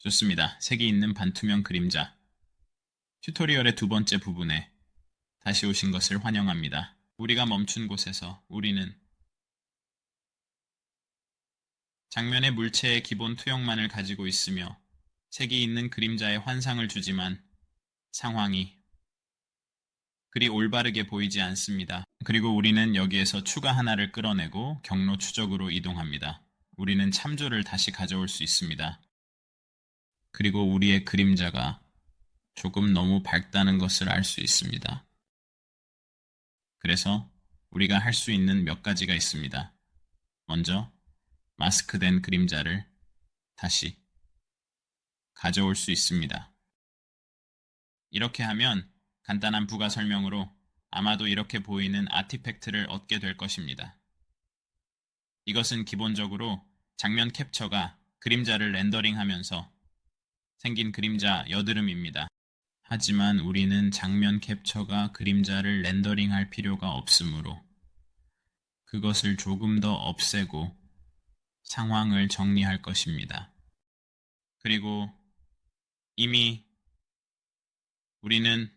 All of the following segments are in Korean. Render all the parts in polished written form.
좋습니다. 색이 있는 반투명 그림자. 튜토리얼의 두 번째 부분에 다시 오신 것을 환영합니다. 우리가 멈춘 곳에서 우리는 장면의 물체의 기본 투영만을 가지고 있으며 색이 있는 그림자의 환상을 주지만 상황이 그리 올바르게 보이지 않습니다. 그리고 우리는 여기에서 추가 하나를 끌어내고 경로 추적으로 이동합니다. 우리는 참조를 다시 가져올 수 있습니다. 그리고 우리의 그림자가 조금 너무 밝다는 것을 알 수 있습니다. 그래서 우리가 할 수 있는 몇 가지가 있습니다. 먼저 마스크된 그림자를 다시 가져올 수 있습니다. 이렇게 하면 간단한 부가 설명으로 아마도 이렇게 보이는 아티팩트를 얻게 될 것입니다. 이것은 기본적으로 장면 캡처가 그림자를 렌더링하면서 생긴 그림자 여드름입니다. 하지만 우리는 장면 캡처가 그림자를 렌더링할 필요가 없으므로 그것을 조금 더 없애고 상황을 정리할 것입니다. 그리고 이미 우리는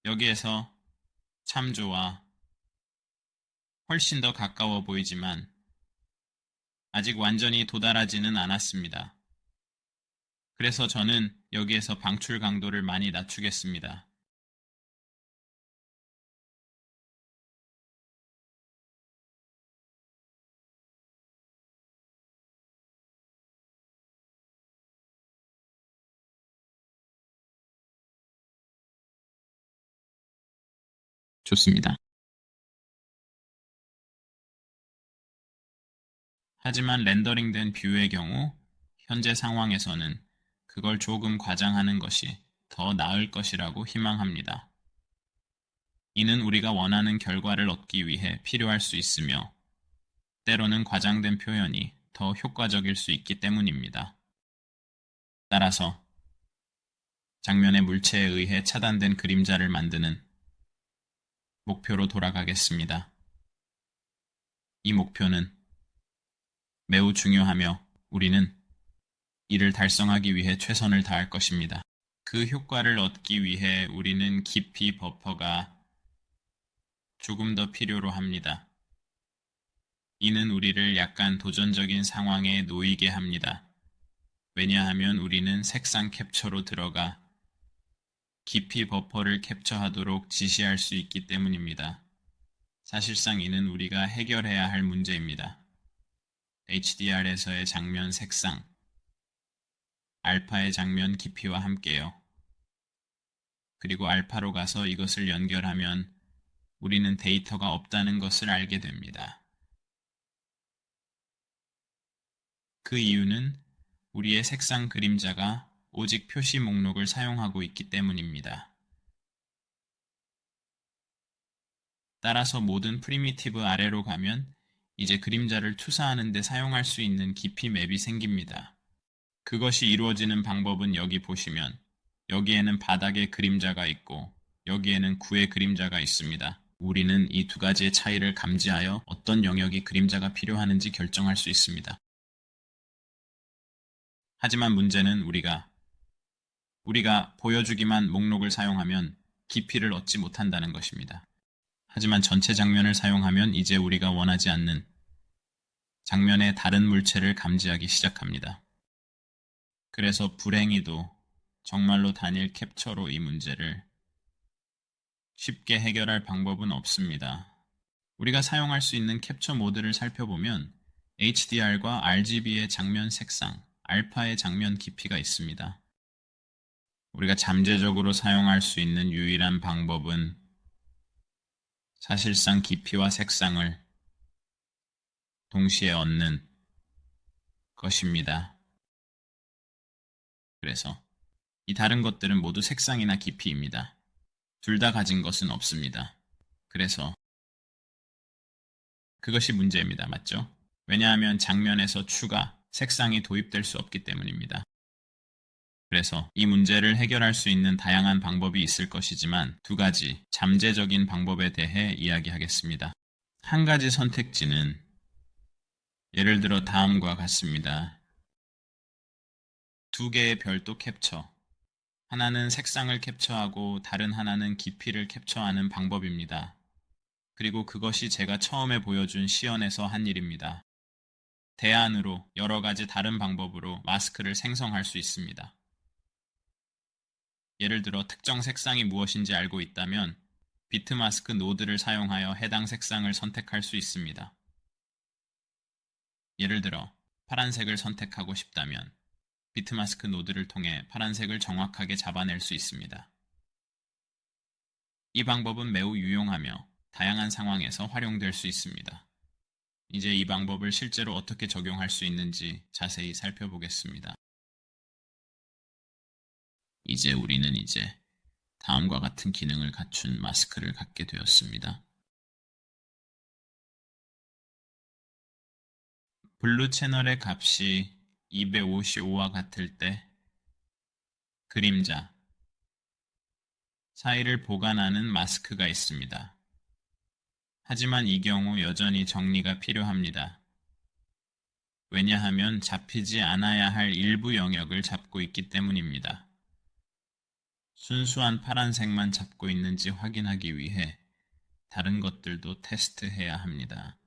여기에서 참조와 훨씬 더 가까워 보이지만 아직 완전히 도달하지는 않았습니다. 그래서 저는 여기에서 방출 강도를 많이 낮추겠습니다. 좋습니다. 하지만 렌더링된 뷰의 경우 현재 상황에서는 그걸 조금 과장하는 것이 더 나을 것이라고 희망합니다. 이는 우리가 원하는 결과를 얻기 위해 필요할 수 있으며 때로는 과장된 표현이 더 효과적일 수 있기 때문입니다. 따라서 장면의 물체에 의해 차단된 그림자를 만드는 목표로 돌아가겠습니다. 이 목표는 매우 중요하며 우리는 이를 달성하기 위해 최선을 다할 것입니다. 그 효과를 얻기 위해 우리는 깊이 버퍼가 조금 더 필요로 합니다. 이는 우리를 약간 도전적인 상황에 놓이게 합니다. 왜냐하면 우리는 색상 캡처로 들어가 깊이 버퍼를 캡처하도록 지시할 수 있기 때문입니다. 사실상 이는 우리가 해결해야 할 문제입니다. HDR에서의 장면 색상, 알파의 장면 깊이와 함께요. 그리고 알파로 가서 이것을 연결하면 우리는 데이터가 없다는 것을 알게 됩니다. 그 이유는 우리의 색상 그림자가 오직 표시 목록을 사용하고 있기 때문입니다. 따라서 모든 프리미티브 아래로 가면 이제 그림자를 투사하는 데 사용할 수 있는 깊이 맵이 생깁니다. 그것이 이루어지는 방법은 여기 보시면 여기에는 바닥에 그림자가 있고 여기에는 구의 그림자가 있습니다. 우리는 이 두 가지의 차이를 감지하여 어떤 영역이 그림자가 필요하는지 결정할 수 있습니다. 하지만 문제는 우리가 보여주기만 목록을 사용하면 깊이를 얻지 못한다는 것입니다. 하지만 전체 장면을 사용하면 이제 우리가 원하지 않는 장면의 다른 물체를 감지하기 시작합니다. 그래서 불행히도 정말로 단일 캡처로 이 문제를 쉽게 해결할 방법은 없습니다. 우리가 사용할 수 있는 캡처 모드를 살펴보면 HDR과 RGB의 장면 색상, 알파의 장면 깊이가 있습니다. 우리가 잠재적으로 사용할 수 있는 유일한 방법은 사실상 깊이와 색상을 동시에 얻는 것입니다. 그래서 이 다른 것들은 모두 색상이나 깊이입니다. 둘 다 가진 것은 없습니다. 그래서 그것이 문제입니다. 맞죠? 왜냐하면 장면에서 추가, 색상이 도입될 수 없기 때문입니다. 그래서 이 문제를 해결할 수 있는 다양한 방법이 있을 것이지만 두 가지 잠재적인 방법에 대해 이야기하겠습니다. 한 가지 선택지는 예를 들어 다음과 같습니다. 두 개의 별도 캡처. 하나는 색상을 캡처하고 다른 하나는 깊이를 캡처하는 방법입니다. 그리고 그것이 제가 처음에 보여준 시연에서 한 일입니다. 대안으로 여러 가지 다른 방법으로 마스크를 생성할 수 있습니다. 예를 들어 특정 색상이 무엇인지 알고 있다면 비트마스크 노드를 사용하여 해당 색상을 선택할 수 있습니다. 예를 들어 파란색을 선택하고 싶다면 비트마스크 노드를 통해 파란색을 정확하게 잡아낼 수 있습니다. 이 방법은 매우 유용하며 다양한 상황에서 활용될 수 있습니다. 이제 이 방법을 실제로 어떻게 적용할 수 있는지 자세히 살펴보겠습니다. 이제 우리는 다음과 같은 기능을 갖춘 마스크를 갖게 되었습니다. 블루 채널의 값이 255와 같을 때 그림자 사이를 보관하는 마스크가 있습니다. 하지만 이 경우 여전히 정리가 필요합니다. 왜냐하면 잡히지 않아야 할 일부 영역을 잡고 있기 때문입니다. 순수한 파란색만 잡고 있는지 확인하기 위해 다른 것들도 테스트해야 합니다.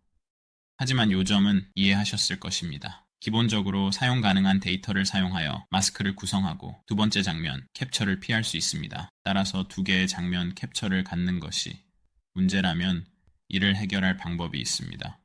하지만 요점은 이해하셨을 것입니다. 기본적으로 사용 가능한 데이터를 사용하여 마스크를 구성하고 두 번째 장면, 캡처를 피할 수 있습니다. 따라서 두 개의 장면 캡처를 갖는 것이 문제라면 이를 해결할 방법이 있습니다.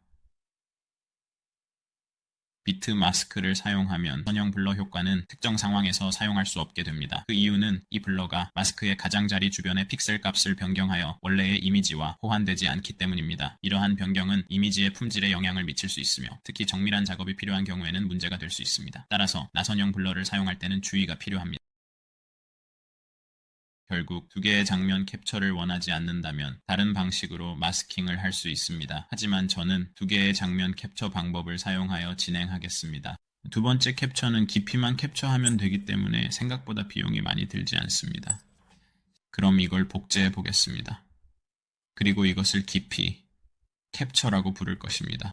비트 마스크를 사용하면 선형 블러 효과는 특정 상황에서 사용할 수 없게 됩니다. 그 이유는 이 블러가 마스크의 가장자리 주변의 픽셀 값을 변경하여 원래의 이미지와 호환되지 않기 때문입니다. 이러한 변경은 이미지의 품질에 영향을 미칠 수 있으며 특히 정밀한 작업이 필요한 경우에는 문제가 될 수 있습니다. 따라서 나선형 블러를 사용할 때는 주의가 필요합니다. 결국 두 개의 장면 캡처를 원하지 않는다면 다른 방식으로 마스킹을 할 수 있습니다. 하지만 저는 두 개의 장면 캡처 방법을 사용하여 진행하겠습니다. 두 번째 캡처는 깊이만 캡처하면 되기 때문에 생각보다 비용이 많이 들지 않습니다. 그럼 이걸 복제해 보겠습니다. 그리고 이것을 깊이 캡처라고 부를 것입니다.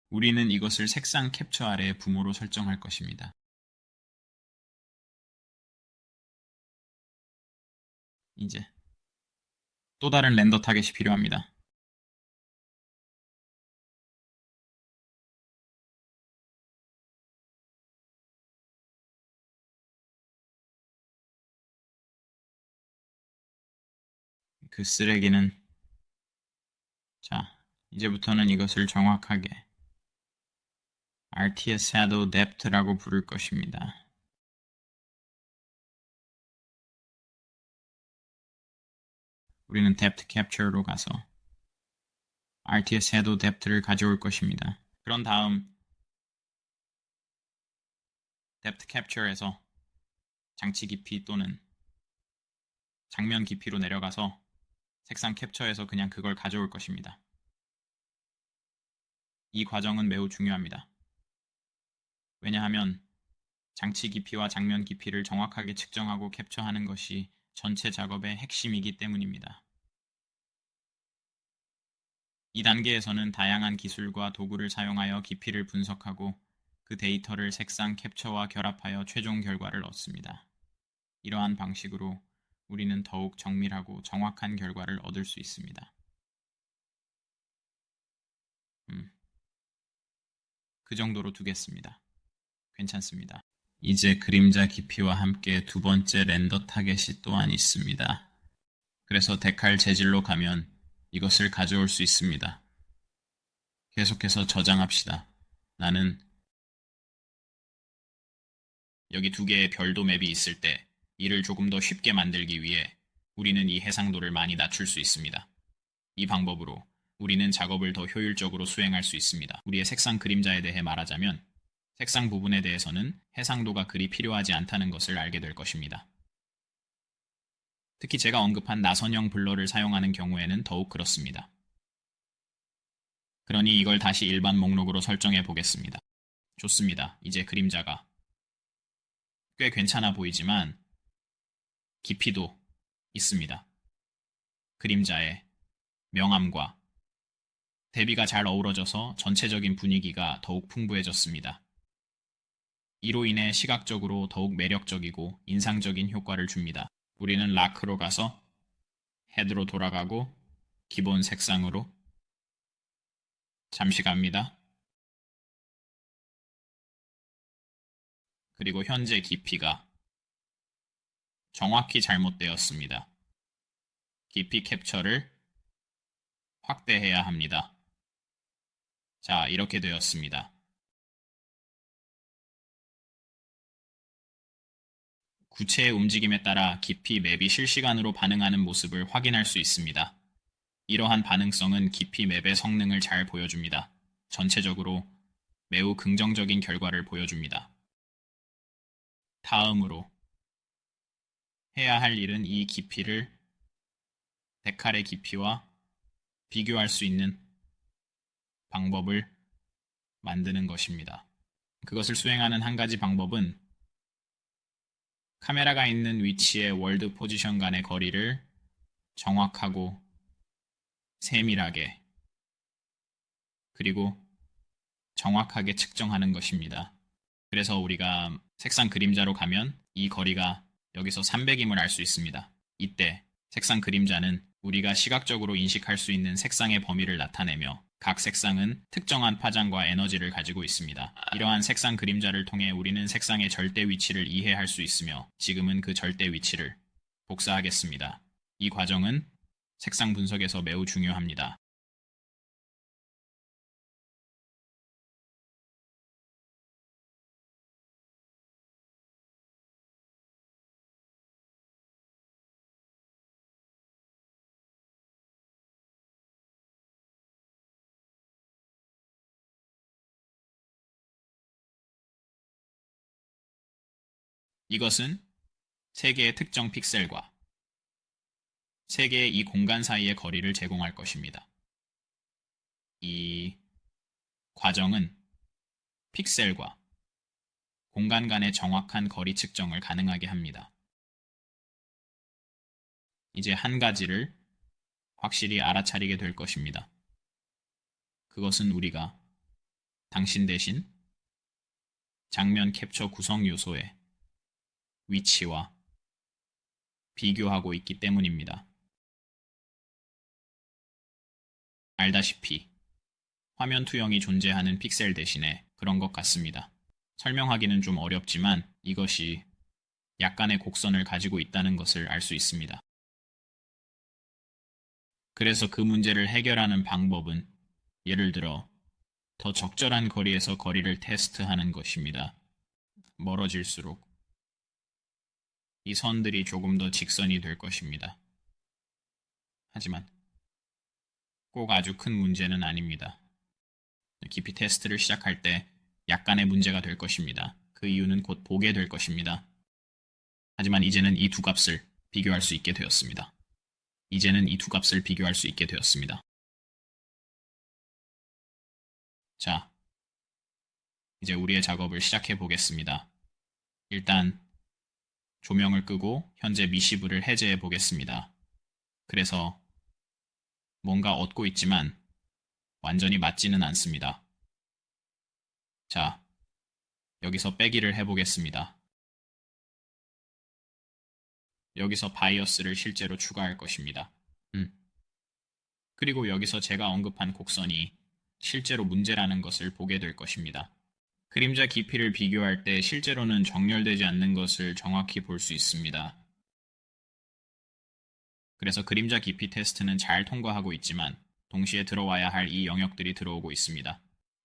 우리는 이것을 색상 캡처 아래의 부모로 설정할 것입니다. 이제 또 다른 렌더 타겟이 필요합니다. 그 쓰레기는 이제부터는 이것을 정확하게 RTS Shadow Depth라고 부를 것입니다. 우리는 Depth Capture로 가서 RTS Shadow Depth를 가져올 것입니다. 그런 다음 Depth Capture에서 장치 깊이 또는 장면 깊이로 내려가서 색상 캡처해서 그냥 그걸 가져올 것입니다. 이 과정은 매우 중요합니다. 왜냐하면 장치 깊이와 장면 깊이를 정확하게 측정하고 캡처하는 것이 전체 작업의 핵심이기 때문입니다. 이 단계에서는 다양한 기술과 도구를 사용하여 깊이를 분석하고 그 데이터를 색상 캡처와 결합하여 최종 결과를 얻습니다. 이러한 방식으로 우리는 더욱 정밀하고 정확한 결과를 얻을 수 있습니다. 그 정도로 두겠습니다. 괜찮습니다. 이제 그림자 깊이와 함께 두 번째 렌더 타겟이 또한 있습니다. 그래서 데칼 재질로 가면 이것을 가져올 수 있습니다. 계속해서 저장합시다. 나는 여기 두 개의 별도 맵이 있을 때 이를 조금 더 쉽게 만들기 위해 우리는 이 해상도를 많이 낮출 수 있습니다. 이 방법으로 우리는 작업을 더 효율적으로 수행할 수 있습니다. 우리의 색상 그림자에 대해 말하자면 색상 부분에 대해서는 해상도가 그리 필요하지 않다는 것을 알게 될 것입니다. 특히 제가 언급한 나선형 블러를 사용하는 경우에는 더욱 그렇습니다. 그러니 이걸 다시 일반 목록으로 설정해 보겠습니다. 좋습니다. 이제 그림자가 꽤 괜찮아 보이지만 깊이도 있습니다. 그림자의 명암과 대비가 잘 어우러져서 전체적인 분위기가 더욱 풍부해졌습니다. 이로 인해 시각적으로 더욱 매력적이고 인상적인 효과를 줍니다. 우리는 라크로 가서 헤드로 돌아가고 기본 색상으로 잠시 갑니다. 그리고 현재 깊이가 정확히 잘못되었습니다. 깊이 캡처를 확대해야 합니다. 자, 이렇게 되었습니다. 구체의 움직임에 따라 깊이 맵이 실시간으로 반응하는 모습을 확인할 수 있습니다. 이러한 반응성은 깊이 맵의 성능을 잘 보여줍니다. 전체적으로 매우 긍정적인 결과를 보여줍니다. 다음으로 해야 할 일은 이 깊이를 데칼의 깊이와 비교할 수 있는 방법을 만드는 것입니다. 그것을 수행하는 한 가지 방법은 카메라가 있는 위치의 월드 포지션 간의 거리를 정확하고 세밀하게 그리고 정확하게 측정하는 것입니다. 그래서 우리가 색상 그림자로 가면 이 거리가 여기서 300임을 알 수 있습니다. 이때 색상 그림자는 우리가 시각적으로 인식할 수 있는 색상의 범위를 나타내며 각 색상은 특정한 파장과 에너지를 가지고 있습니다. 이러한 색상 그림자를 통해 우리는 색상의 절대 위치를 이해할 수 있으며 지금은 그 절대 위치를 복사하겠습니다. 이 과정은 색상 분석에서 매우 중요합니다. 이것은 세 개의 특정 픽셀과 세 개의 이 공간 사이의 거리를 제공할 것입니다. 이 과정은 픽셀과 공간 간의 정확한 거리 측정을 가능하게 합니다. 이제 한 가지를 확실히 알아차리게 될 것입니다. 그것은 우리가 당신 대신 장면 캡처 구성 요소의 위치와 비교하고 있기 때문입니다. 알다시피 화면 투영이 존재하는 픽셀 대신에 그런 것 같습니다. 설명하기는 좀 어렵지만 이것이 약간의 곡선을 가지고 있다는 것을 알 수 있습니다. 그래서 그 문제를 해결하는 방법은 예를 들어 더 적절한 거리에서 거리를 테스트하는 것입니다. 멀어질수록 이 선들이 조금 더 직선이 될 것입니다. 하지만 꼭 아주 큰 문제는 아닙니다. 깊이 테스트를 시작할 때 약간의 문제가 될 것입니다. 그 이유는 곧 보게 될 것입니다. 하지만 이제는 이 두 값을 비교할 수 있게 되었습니다. 자, 이제 우리의 작업을 시작해 보겠습니다. 일단 조명을 끄고 현재 미시브를 해제해 보겠습니다. 그래서 뭔가 얻고 있지만 완전히 맞지는 않습니다. 자, 여기서 빼기를 해보겠습니다. 여기서 바이어스를 실제로 추가할 것입니다. 그리고 여기서 제가 언급한 곡선이 실제로 문제라는 것을 보게 될 것입니다. 그림자 깊이를 비교할 때 실제로는 정렬되지 않는 것을 정확히 볼 수 있습니다. 그래서 그림자 깊이 테스트는 잘 통과하고 있지만 동시에 들어와야 할 이 영역들이 들어오고 있습니다.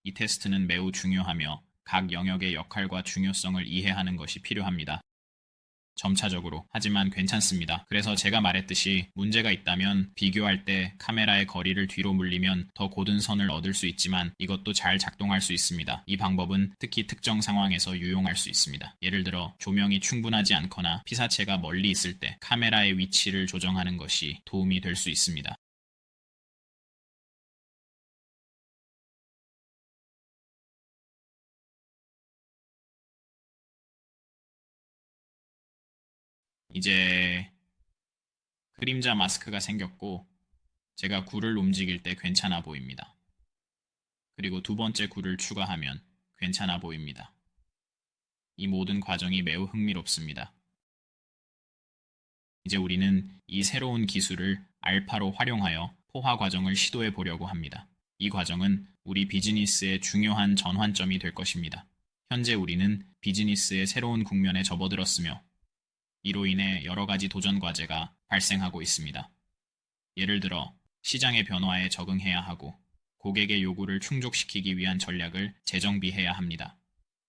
이 테스트는 매우 중요하며 각 영역의 역할과 중요성을 이해하는 것이 필요합니다. 점차적으로. 하지만 괜찮습니다. 그래서 제가 말했듯이 문제가 있다면 비교할 때 카메라의 거리를 뒤로 물리면 더 곧은 선을 얻을 수 있지만 이것도 잘 작동할 수 있습니다. 이 방법은 특히 특정 상황에서 유용할 수 있습니다. 예를 들어 조명이 충분하지 않거나 피사체가 멀리 있을 때 카메라의 위치를 조정하는 것이 도움이 될 수 있습니다. 이제 그림자 마스크가 생겼고 제가 굴을 움직일 때 괜찮아 보입니다. 그리고 두 번째 굴을 추가하면 괜찮아 보입니다. 이 모든 과정이 매우 흥미롭습니다. 이제 우리는 이 새로운 기술을 알파로 활용하여 포화 과정을 시도해 보려고 합니다. 이 과정은 우리 비즈니스의 중요한 전환점이 될 것입니다. 현재 우리는 비즈니스의 새로운 국면에 접어들었으며 이로 인해 여러 가지 도전 과제가 발생하고 있습니다. 예를 들어 시장의 변화에 적응해야 하고 고객의 요구를 충족시키기 위한 전략을 재정비해야 합니다.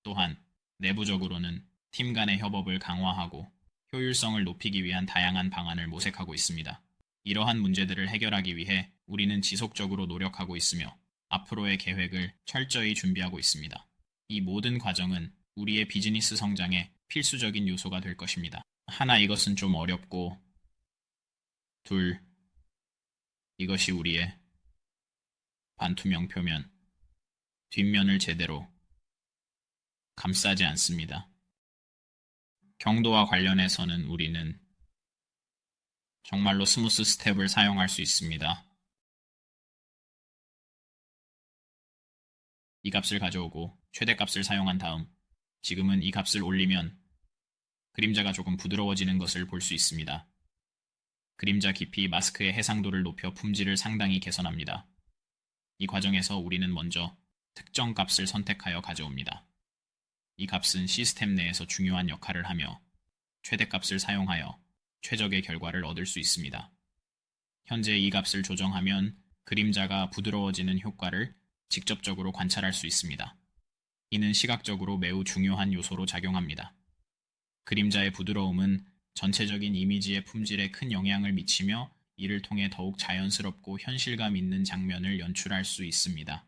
또한 내부적으로는 팀 간의 협업을 강화하고 효율성을 높이기 위한 다양한 방안을 모색하고 있습니다. 이러한 문제들을 해결하기 위해 우리는 지속적으로 노력하고 있으며 앞으로의 계획을 철저히 준비하고 있습니다. 이 모든 과정은 우리의 비즈니스 성장에 필수적인 요소가 될 것입니다. 하나, 이것은 좀 어렵고, 둘, 이것이 우리의 반투명 표면, 뒷면을 제대로 감싸지 않습니다. 경도와 관련해서는 우리는 정말로 스무스 스텝을 사용할 수 있습니다. 이 값을 가져오고 최대값을 사용한 다음 지금은 이 값을 올리면 그림자가 조금 부드러워지는 것을 볼 수 있습니다. 그림자 깊이 마스크의 해상도를 높여 품질을 상당히 개선합니다. 이 과정에서 우리는 먼저 특정 값을 선택하여 가져옵니다. 이 값은 시스템 내에서 중요한 역할을 하며 최대값을 사용하여 최적의 결과를 얻을 수 있습니다. 현재 이 값을 조정하면 그림자가 부드러워지는 효과를 직접적으로 관찰할 수 있습니다. 이는 시각적으로 매우 중요한 요소로 작용합니다. 그림자의 부드러움은 전체적인 이미지의 품질에 큰 영향을 미치며 이를 통해 더욱 자연스럽고 현실감 있는 장면을 연출할 수 있습니다.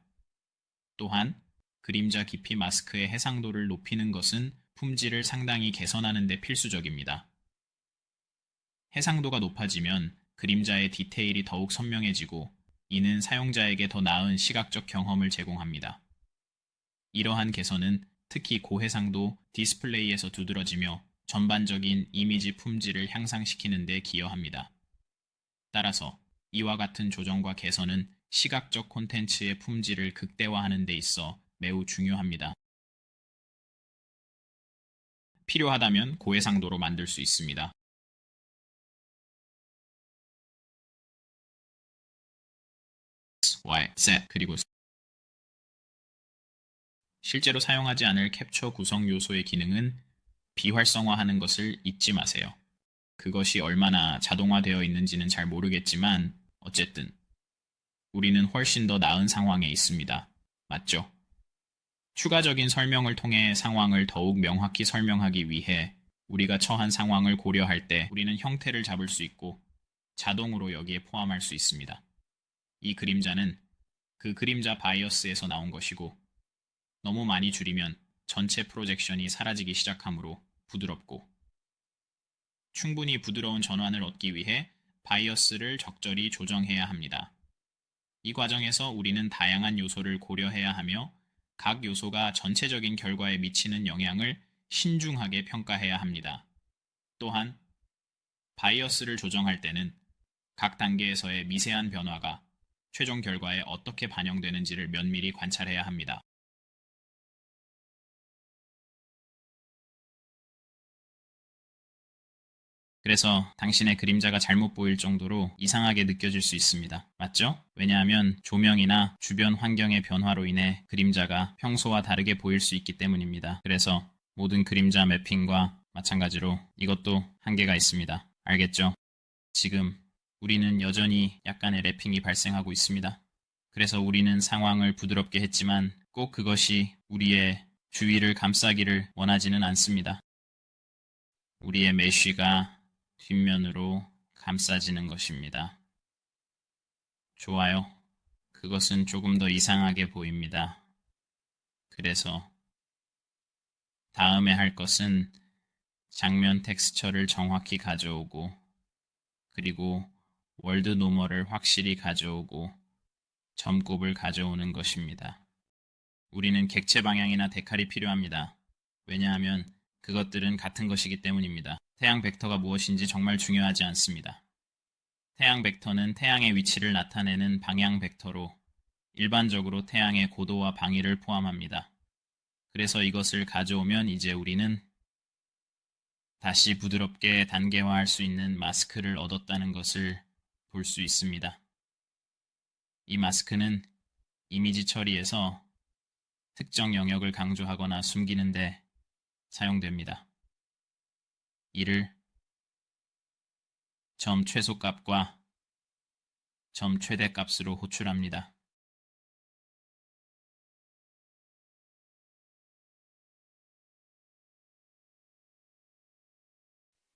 또한 그림자 깊이 마스크의 해상도를 높이는 것은 품질을 상당히 개선하는 데 필수적입니다. 해상도가 높아지면 그림자의 디테일이 더욱 선명해지고 이는 사용자에게 더 나은 시각적 경험을 제공합니다. 이러한 개선은 특히 고해상도 디스플레이에서 두드러지며 전반적인 이미지 품질을 향상시키는 데 기여합니다. 따라서 이와 같은 조정과 개선은 시각적 콘텐츠의 품질을 극대화하는 데 있어 매우 중요합니다. 필요하다면 고해상도로 만들 수 있습니다. Y, Z, 그리고 실제로 사용하지 않을 캡처 구성 요소의 기능은 비활성화하는 것을 잊지 마세요. 그것이 얼마나 자동화되어 있는지는 잘 모르겠지만 어쨌든 우리는 훨씬 더 나은 상황에 있습니다. 맞죠? 추가적인 설명을 통해 상황을 더욱 명확히 설명하기 위해 우리가 처한 상황을 고려할 때 우리는 형태를 잡을 수 있고 자동으로 여기에 포함할 수 있습니다. 이 그림자는 그 그림자 바이어스에서 나온 것이고 너무 많이 줄이면 전체 프로젝션이 사라지기 시작하므로 부드럽고 충분히 부드러운 전환을 얻기 위해 바이어스를 적절히 조정해야 합니다. 이 과정에서 우리는 다양한 요소를 고려해야 하며 각 요소가 전체적인 결과에 미치는 영향을 신중하게 평가해야 합니다. 또한 바이어스를 조정할 때는 각 단계에서의 미세한 변화가 최종 결과에 어떻게 반영되는지를 면밀히 관찰해야 합니다. 그래서 당신의 그림자가 잘못 보일 정도로 이상하게 느껴질 수 있습니다. 맞죠? 왜냐하면 조명이나 주변 환경의 변화로 인해 그림자가 평소와 다르게 보일 수 있기 때문입니다. 그래서 모든 그림자 매핑과 마찬가지로 이것도 한계가 있습니다. 알겠죠? 지금 우리는 여전히 약간의 랩핑이 발생하고 있습니다. 그래서 우리는 상황을 부드럽게 했지만 꼭 그것이 우리의 주위를 감싸기를 원하지는 않습니다. 우리의 메쉬가 뒷면으로 감싸지는 것입니다. 좋아요. 그것은 조금 더 이상하게 보입니다. 그래서 다음에 할 것은 장면 텍스처를 정확히 가져오고 그리고 월드 노멀을 확실히 가져오고 점곱을 가져오는 것입니다. 우리는 객체 방향이나 데칼이 필요합니다. 왜냐하면 그것들은 같은 것이기 때문입니다. 태양 벡터가 무엇인지 정말 중요하지 않습니다. 태양 벡터는 태양의 위치를 나타내는 방향 벡터로 일반적으로 태양의 고도와 방위를 포함합니다. 그래서 이것을 가져오면 이제 우리는 다시 부드럽게 단계화할 수 있는 마스크를 얻었다는 것을 볼 수 있습니다. 이 마스크는 이미지 처리에서 특정 영역을 강조하거나 숨기는 데 사용됩니다. 이를 점 최소값과 점 최대값으로 호출합니다.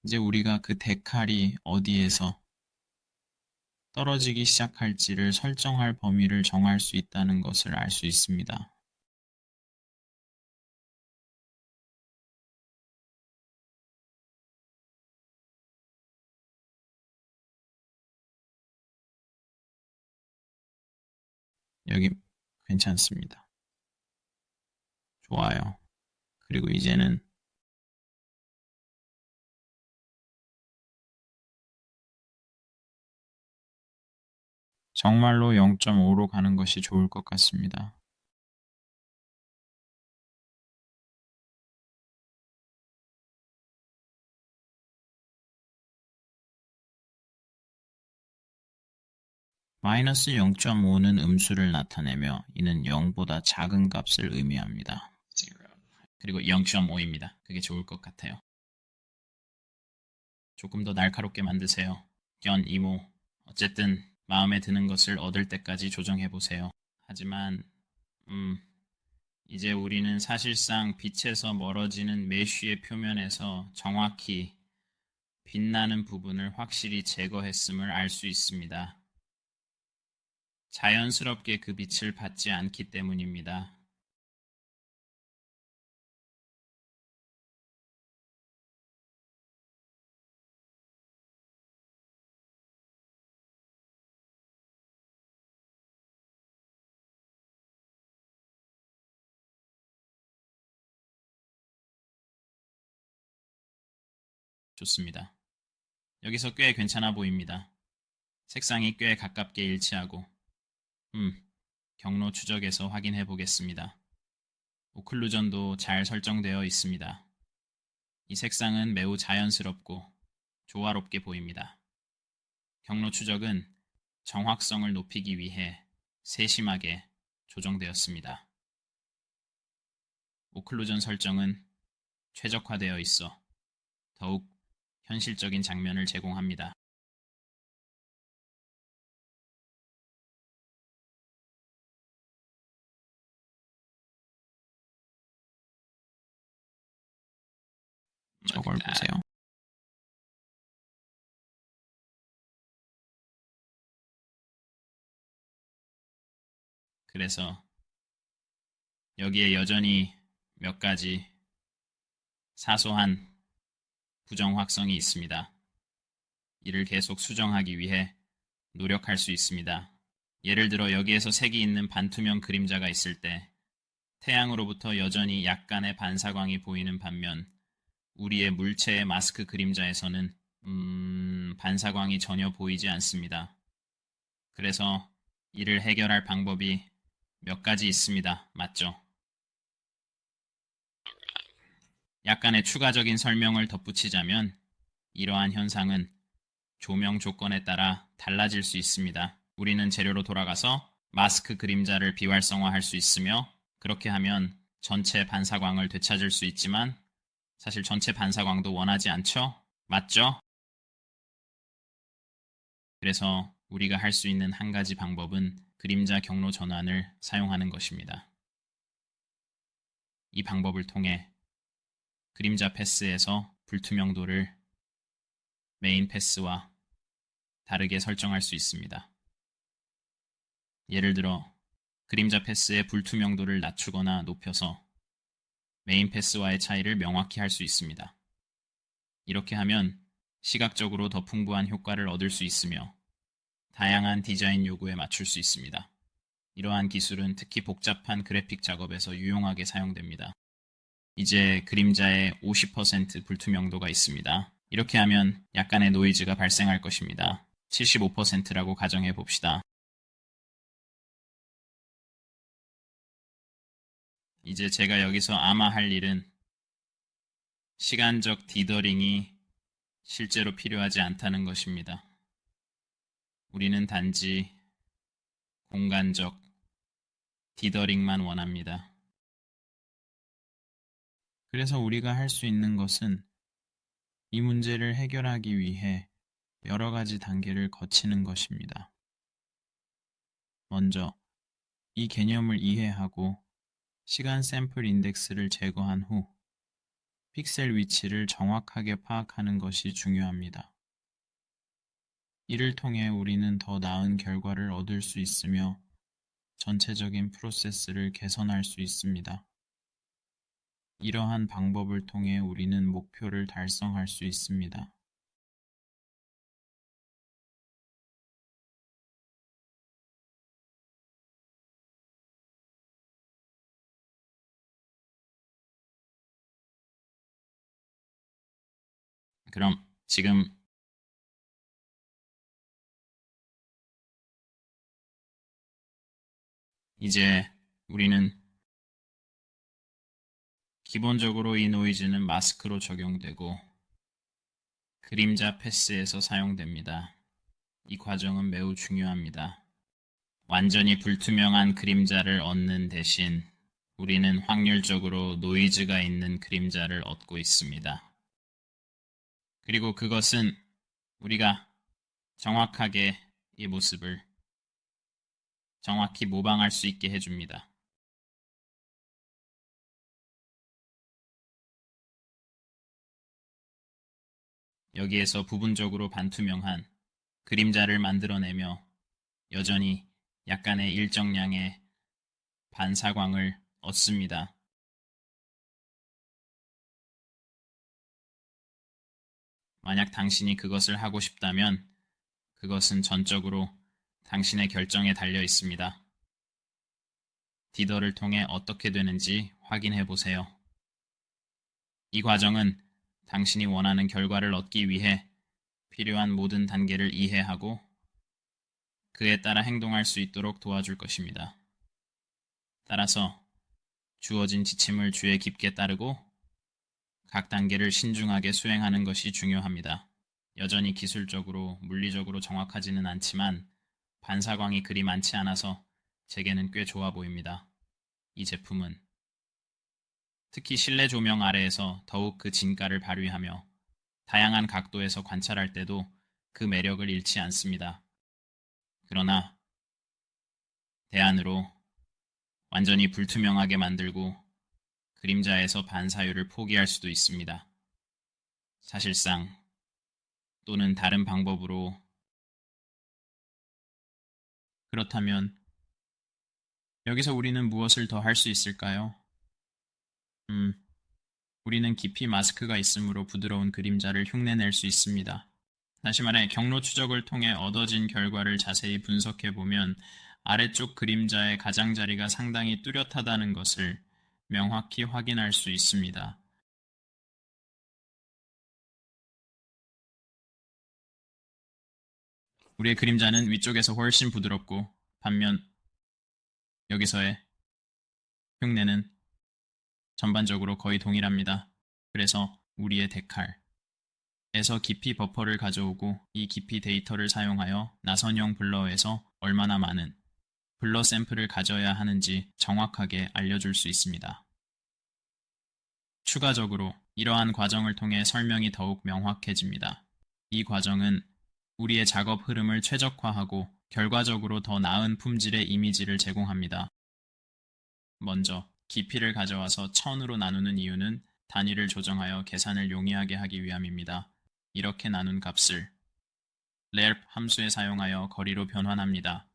이제 우리가 그 데칼이 어디에서 떨어지기 시작할지를 설정할 범위를 정할 수 있다는 것을 알 수 있습니다. 여기 괜찮습니다. 좋아요. 그리고 이제는 정말로 0.5로 가는 것이 좋을 것 같습니다. 마이너스 0.5는 음수를 나타내며 이는 0보다 작은 값을 의미합니다. 그리고 0.5입니다. 그게 좋을 것 같아요. 조금 더 날카롭게 만드세요. 견, 이모. 어쨌든 마음에 드는 것을 얻을 때까지 조정해보세요. 하지만 이제 우리는 사실상 빛에서 멀어지는 메쉬의 표면에서 정확히 빛나는 부분을 확실히 제거했음을 알 수 있습니다. 자연스럽게 그 빛을 받지 않기 때문입니다. 좋습니다. 여기서 꽤 괜찮아 보입니다. 색상이 꽤 가깝게 일치하고 경로 추적에서 확인해 보겠습니다. 오클루전도 잘 설정되어 있습니다. 이 색상은 매우 자연스럽고 조화롭게 보입니다. 경로 추적은 정확성을 높이기 위해 세심하게 조정되었습니다. 오클루전 설정은 최적화되어 있어 더욱 현실적인 장면을 제공합니다. 저걸 보세요. 그래서 여기에 여전히 몇 가지 사소한 부정 확성이 있습니다. 이를 계속 수정하기 위해 노력할 수 있습니다. 예를 들어 여기에서 색이 있는 반투명 그림자가 있을 때 태양으로부터 여전히 약간의 반사광이 보이는 반면 우리의 물체의 마스크 그림자에서는 반사광이 전혀 보이지 않습니다. 그래서 이를 해결할 방법이 몇 가지 있습니다. 맞죠? 약간의 추가적인 설명을 덧붙이자면 이러한 현상은 조명 조건에 따라 달라질 수 있습니다. 우리는 재료로 돌아가서 마스크 그림자를 비활성화할 수 있으며 그렇게 하면 전체 반사광을 되찾을 수 있지만 사실 전체 반사광도 원하지 않죠? 맞죠? 그래서 우리가 할 수 있는 한 가지 방법은 그림자 경로 전환을 사용하는 것입니다. 이 방법을 통해 그림자 패스에서 불투명도를 메인 패스와 다르게 설정할 수 있습니다. 예를 들어 그림자 패스의 불투명도를 낮추거나 높여서 메인 패스와의 차이를 명확히 할 수 있습니다. 이렇게 하면 시각적으로 더 풍부한 효과를 얻을 수 있으며 다양한 디자인 요구에 맞출 수 있습니다. 이러한 기술은 특히 복잡한 그래픽 작업에서 유용하게 사용됩니다. 이제 그림자의 50% 불투명도가 있습니다. 이렇게 하면 약간의 노이즈가 발생할 것입니다. 75%라고 가정해 봅시다. 이제 제가 여기서 아마 할 일은 시간적 디더링이 실제로 필요하지 않다는 것입니다. 우리는 단지 공간적 디더링만 원합니다. 그래서 우리가 할 수 있는 것은 이 문제를 해결하기 위해 여러 가지 단계를 거치는 것입니다. 먼저 이 개념을 이해하고 시간 샘플 인덱스를 제거한 후 픽셀 위치를 정확하게 파악하는 것이 중요합니다. 이를 통해 우리는 더 나은 결과를 얻을 수 있으며 전체적인 프로세스를 개선할 수 있습니다. 이러한 방법을 통해 우리는 목표를 달성할 수 있습니다. 그럼 지금 이제 우리는 기본적으로 이 노이즈는 마스크로 적용되고 그림자 패스에서 사용됩니다. 이 과정은 매우 중요합니다. 완전히 불투명한 그림자를 얻는 대신 우리는 확률적으로 노이즈가 있는 그림자를 얻고 있습니다. 그리고 그것은 우리가 정확하게 이 모습을 정확히 모방할 수 있게 해줍니다. 여기에서 부분적으로 반투명한 그림자를 만들어내며 여전히 약간의 일정량의 반사광을 얻습니다. 만약 당신이 그것을 하고 싶다면 그것은 전적으로 당신의 결정에 달려 있습니다. 디더를 통해 어떻게 되는지 확인해 보세요. 이 과정은 당신이 원하는 결과를 얻기 위해 필요한 모든 단계를 이해하고 그에 따라 행동할 수 있도록 도와줄 것입니다. 따라서 주어진 지침을 주의 깊게 따르고 각 단계를 신중하게 수행하는 것이 중요합니다. 여전히 기술적으로, 물리적으로 정확하지는 않지만 반사광이 그리 많지 않아서 제게는 꽤 좋아 보입니다. 이 제품은 특히 실내 조명 아래에서 더욱 그 진가를 발휘하며 다양한 각도에서 관찰할 때도 그 매력을 잃지 않습니다. 그러나 대안으로 완전히 불투명하게 만들고 그림자에서 반사율을 포기할 수도 있습니다. 사실상 또는 다른 방법으로 그렇다면 여기서 우리는 무엇을 더 할 수 있을까요? 우리는 깊이 마스크가 있으므로 부드러운 그림자를 흉내낼 수 있습니다. 다시 말해 경로 추적을 통해 얻어진 결과를 자세히 분석해보면 아래쪽 그림자의 가장자리가 상당히 뚜렷하다는 것을 명확히 확인할 수 있습니다. 우리의 그림자는 위쪽에서 훨씬 부드럽고 반면 여기서의 흉내는 전반적으로 거의 동일합니다. 그래서 우리의 데칼에서 깊이 버퍼를 가져오고 이 깊이 데이터를 사용하여 나선형 블러에서 얼마나 많은 블러 샘플을 가져야 하는지 정확하게 알려줄 수 있습니다. 추가적으로 이러한 과정을 통해 설명이 더욱 명확해집니다. 이 과정은 우리의 작업 흐름을 최적화하고 결과적으로 더 나은 품질의 이미지를 제공합니다. 먼저 깊이를 가져와서 1000으로 나누는 이유는 단위를 조정하여 계산을 용이하게 하기 위함입니다. 이렇게 나눈 값을 lerp 함수에 사용하여 거리로 변환합니다.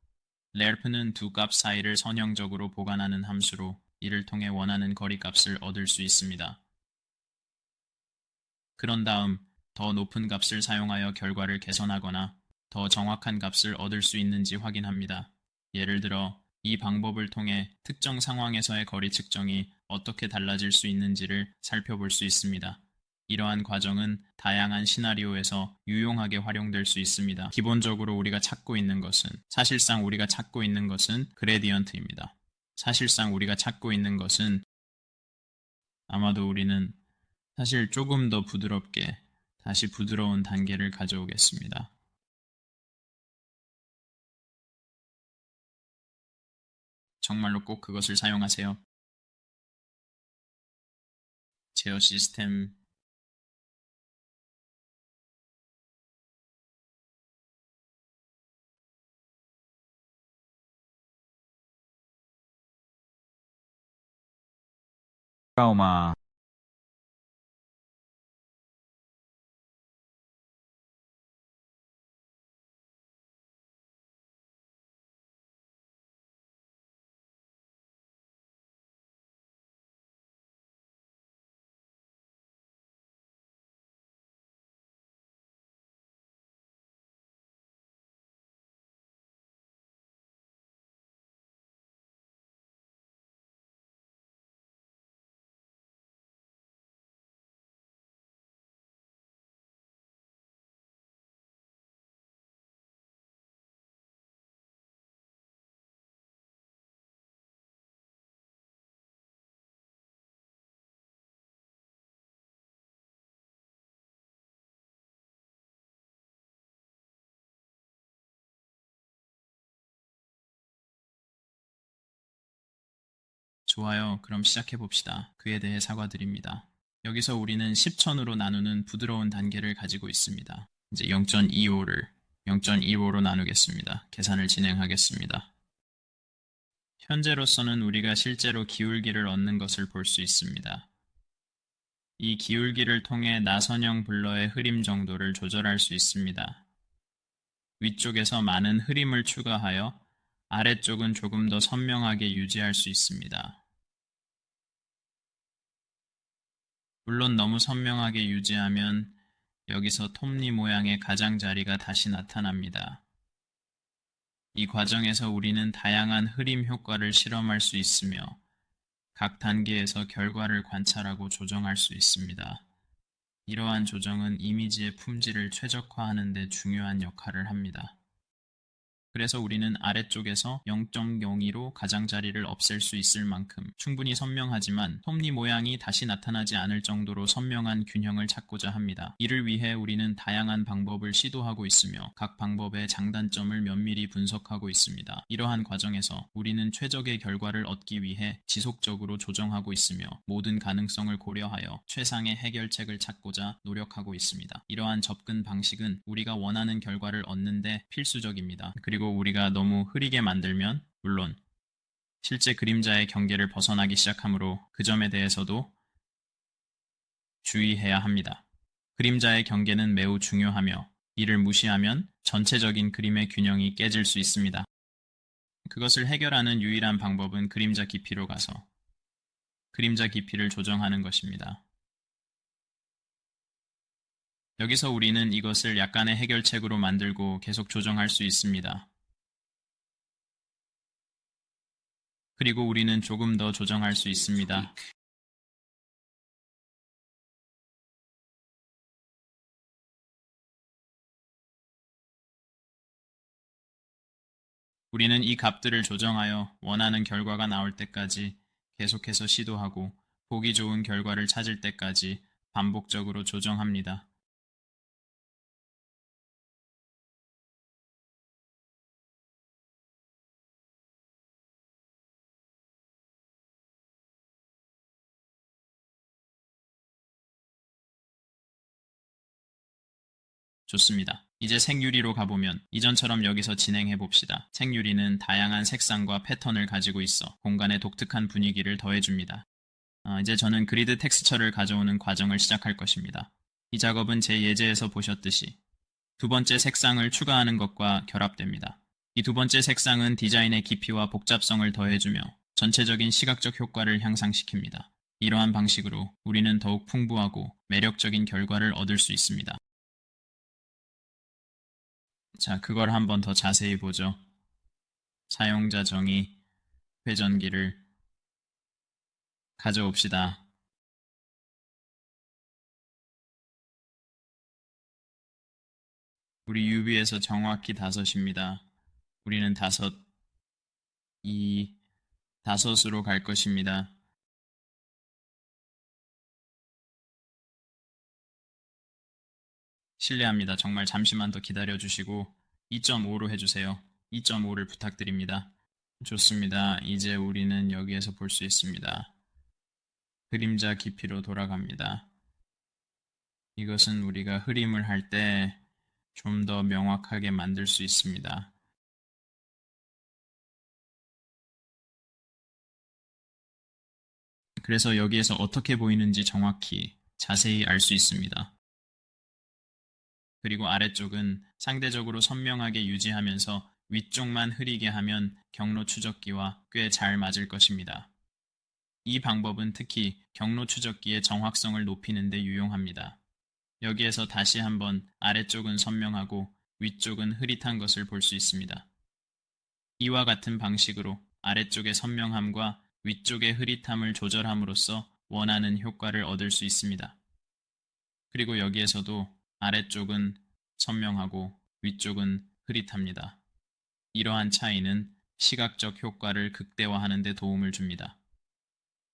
lerp는 두 값 사이를 선형적으로 보관하는 함수로 이를 통해 원하는 거리값을 얻을 수 있습니다. 그런 다음 더 높은 값을 사용하여 결과를 개선하거나 더 정확한 값을 얻을 수 있는지 확인합니다. 예를 들어 이 방법을 통해 특정 상황에서의 거리 측정이 어떻게 달라질 수 있는지를 살펴볼 수 있습니다. 이러한 과정은 다양한 시나리오에서 유용하게 활용될 수 있습니다. 기본적으로 사실상 우리가 찾고 있는 것은 그레디언트입니다. 사실상 우리가 찾고 있는 것은 아마도 우리는 사실 조금 더 부드럽게 다시 부드러운 단계를 가져오겠습니다. 정말로 꼭 그것을 사용하세요. 제어 시스템 Calma. 좋아요. 그럼 시작해 봅시다. 그에 대해 사과드립니다. 여기서 우리는 10천으로 나누는 부드러운 단계를 가지고 있습니다. 이제 0.25를 0.25로 나누겠습니다. 계산을 진행하겠습니다. 현재로서는 우리가 실제로 기울기를 얻는 것을 볼 수 있습니다. 이 기울기를 통해 나선형 블러의 흐림 정도를 조절할 수 있습니다. 위쪽에서 많은 흐림을 추가하여 아래쪽은 조금 더 선명하게 유지할 수 있습니다. 물론 너무 선명하게 유지하면 여기서 톱니 모양의 가장자리가 다시 나타납니다. 이 과정에서 우리는 다양한 흐림 효과를 실험할 수 있으며 각 단계에서 결과를 관찰하고 조정할 수 있습니다. 이러한 조정은 이미지의 품질을 최적화하는 데 중요한 역할을 합니다. 그래서 우리는 아래쪽에서 0.02로 가장자리를 없앨 수 있을 만큼 충분히 선명하지만 톱니 모양이 다시 나타나지 않을 정도로 선명한 균형을 찾고자 합니다. 이를 위해 우리는 다양한 방법을 시도하고 있으며 각 방법의 장단점을 면밀히 분석하고 있습니다. 이러한 과정에서 우리는 최적의 결과를 얻기 위해 지속적으로 조정하고 있으며 모든 가능성을 고려하여 최상의 해결책을 찾고자 노력하고 있습니다. 이러한 접근 방식은 우리가 원하는 결과를 얻는 데 필수적입니다. 그리고 우리가 너무 흐리게 만들면 물론 실제 그림자의 경계를 벗어나기 시작하므로 그 점에 대해서도 주의해야 합니다. 그림자의 경계는 매우 중요하며 이를 무시하면 전체적인 그림의 균형이 깨질 수 있습니다. 그것을 해결하는 유일한 방법은 그림자 깊이로 가서 그림자 깊이를 조정하는 것입니다. 여기서 우리는 이것을 약간의 해결책으로 만들고 계속 조정할 수 있습니다. 그리고 우리는 조금 더 조정할 수 있습니다. 우리는 이 값들을 조정하여 원하는 결과가 나올 때까지 계속해서 시도하고 보기 좋은 결과를 찾을 때까지 반복적으로 조정합니다. 좋습니다. 이제 색유리로 가보면 이전처럼 여기서 진행해 봅시다. 색유리는 다양한 색상과 패턴을 가지고 있어 공간에 독특한 분위기를 더해줍니다. 이제 저는 그리드 텍스처를 가져오는 과정을 시작할 것입니다. 이 작업은 제 예제에서 보셨듯이 두 번째 색상을 추가하는 것과 결합됩니다. 이 두 번째 색상은 디자인의 깊이와 복잡성을 더해주며 전체적인 시각적 효과를 향상시킵니다. 이러한 방식으로 우리는 더욱 풍부하고 매력적인 결과를 얻을 수 있습니다. 자, 그걸 한번 더 자세히 보죠. 사용자 정의 회전기를 가져옵시다. 우리 UV에서 정확히 5입니다. 우리는 5, 5으로 갈 것입니다. 실례합니다. 정말 잠시만 더 기다려 주시고 2.5로 해주세요. 2.5를 부탁드립니다. 좋습니다. 이제 우리는 여기에서 볼 수 있습니다. 그림자 깊이로 돌아갑니다. 이것은 우리가 흐림을 할 때 좀 더 명확하게 만들 수 있습니다. 그래서 여기에서 어떻게 보이는지 정확히 자세히 알 수 있습니다. 그리고 아래쪽은 상대적으로 선명하게 유지하면서 위쪽만 흐리게 하면 경로 추적기와 꽤 잘 맞을 것입니다. 이 방법은 특히 경로 추적기의 정확성을 높이는 데 유용합니다. 여기에서 다시 한번 아래쪽은 선명하고 위쪽은 흐릿한 것을 볼 수 있습니다. 이와 같은 방식으로 아래쪽의 선명함과 위쪽의 흐릿함을 조절함으로써 원하는 효과를 얻을 수 있습니다. 그리고 여기에서도 아래쪽은 선명하고 위쪽은 흐릿합니다. 이러한 차이는 시각적 효과를 극대화하는 데 도움을 줍니다.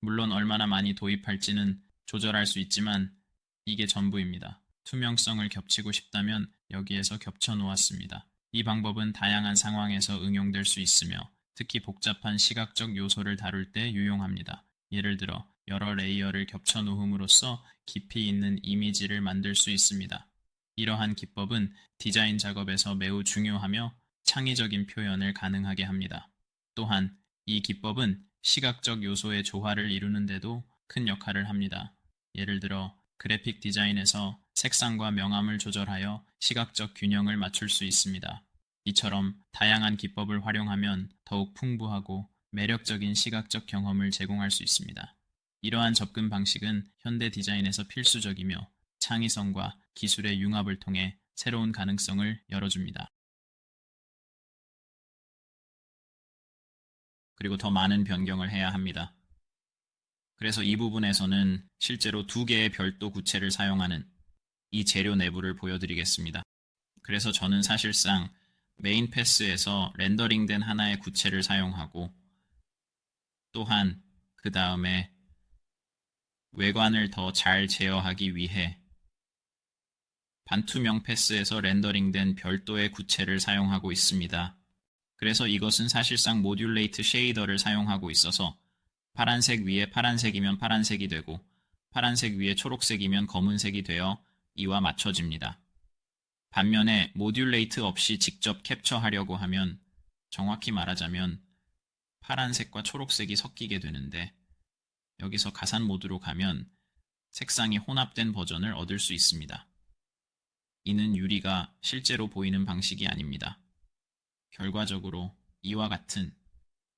물론 얼마나 많이 도입할지는 조절할 수 있지만 이게 전부입니다. 투명성을 겹치고 싶다면 여기에서 겹쳐 놓았습니다. 이 방법은 다양한 상황에서 응용될 수 있으며 특히 복잡한 시각적 요소를 다룰 때 유용합니다. 예를 들어 여러 레이어를 겹쳐 놓음으로써 깊이 있는 이미지를 만들 수 있습니다. 이러한 기법은 디자인 작업에서 매우 중요하며 창의적인 표현을 가능하게 합니다. 또한 이 기법은 시각적 요소의 조화를 이루는 데도 큰 역할을 합니다. 예를 들어 그래픽 디자인에서 색상과 명암을 조절하여 시각적 균형을 맞출 수 있습니다. 이처럼 다양한 기법을 활용하면 더욱 풍부하고 매력적인 시각적 경험을 제공할 수 있습니다. 이러한 접근 방식은 현대 디자인에서 필수적이며 창의성과 기술의 융합을 통해 새로운 가능성을 열어줍니다. 그리고 더 많은 변경을 해야 합니다. 그래서 이 부분에서는 실제로 2개의 별도 구체를 사용하는 이 재료 내부를 보여드리겠습니다. 그래서 저는 사실상 메인 패스에서 렌더링된 하나의 구체를 사용하고 또한 그 다음에 외관을 더 잘 제어하기 위해 반투명 패스에서 렌더링된 별도의 구체를 사용하고 있습니다. 그래서 이것은 사실상 모듈레이트 쉐이더를 사용하고 있어서 파란색 위에 파란색이면 파란색이 되고 파란색 위에 초록색이면 검은색이 되어 이와 맞춰집니다. 반면에 모듈레이트 없이 직접 캡처하려고 하면 정확히 말하자면 파란색과 초록색이 섞이게 되는데 여기서 가산 모드로 가면 색상이 혼합된 버전을 얻을 수 있습니다. 이는 유리가 실제로 보이는 방식이 아닙니다. 결과적으로 이와 같은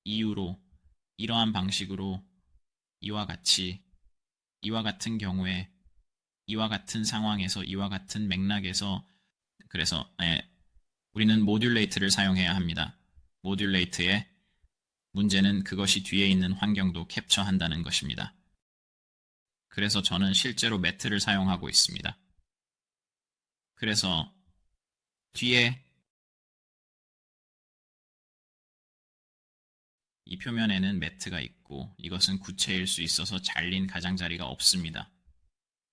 이유로 이러한 방식으로 이와 같은 경우에 이와 같은 상황에서 이와 같은 맥락에서 그래서 우리는 모듈레이트를 사용해야 합니다. 모듈레이트의 문제는 그것이 뒤에 있는 환경도 캡처한다는 것입니다. 그래서 저는 실제로 매트를 사용하고 있습니다. 그래서 뒤에 이 표면에는 매트가 있고 이것은 구체일 수 있어서 잘린 가장자리가 없습니다.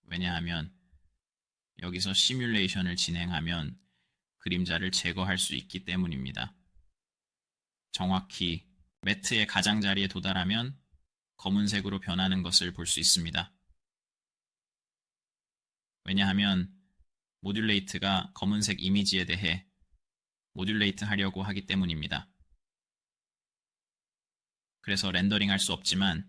왜냐하면 여기서 시뮬레이션을 진행하면 그림자를 제거할 수 있기 때문입니다. 정확히 매트의 가장자리에 도달하면 검은색으로 변하는 것을 볼 수 있습니다. 왜냐하면 모듈레이트가 검은색 이미지에 대해 모듈레이트 하려고 하기 때문입니다. 그래서 렌더링 할 수 없지만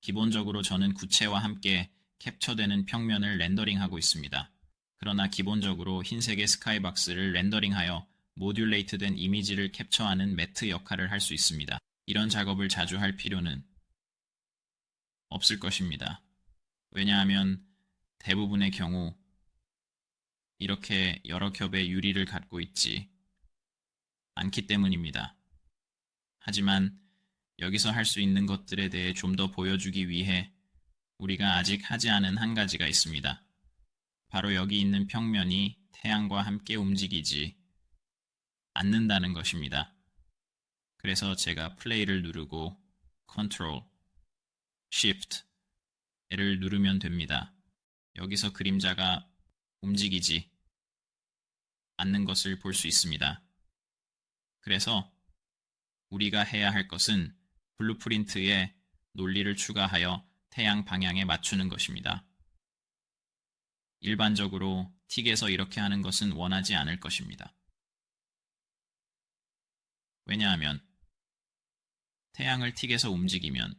기본적으로 저는 구체와 함께 캡처되는 평면을 렌더링하고 있습니다. 그러나 기본적으로 흰색의 스카이박스를 렌더링하여 모듈레이트된 이미지를 캡처하는 매트 역할을 할 수 있습니다. 이런 작업을 자주 할 필요는 없을 것입니다. 왜냐하면 대부분의 경우 이렇게 여러 겹의 유리를 갖고 있지 않기 때문입니다. 하지만 여기서 할 수 있는 것들에 대해 좀 더 보여주기 위해 우리가 아직 하지 않은 한 가지가 있습니다. 바로 여기 있는 평면이 태양과 함께 움직이지 않는다는 것입니다. 그래서 제가 플레이를 누르고 Ctrl, Shift를 누르면 됩니다. 여기서 그림자가 움직이지 않는 것을 볼 수 있습니다. 그래서 우리가 해야 할 것은 블루프린트에 논리를 추가하여 태양 방향에 맞추는 것입니다. 일반적으로 틱에서 이렇게 하는 것은 원하지 않을 것입니다. 왜냐하면 태양을 틱에서 움직이면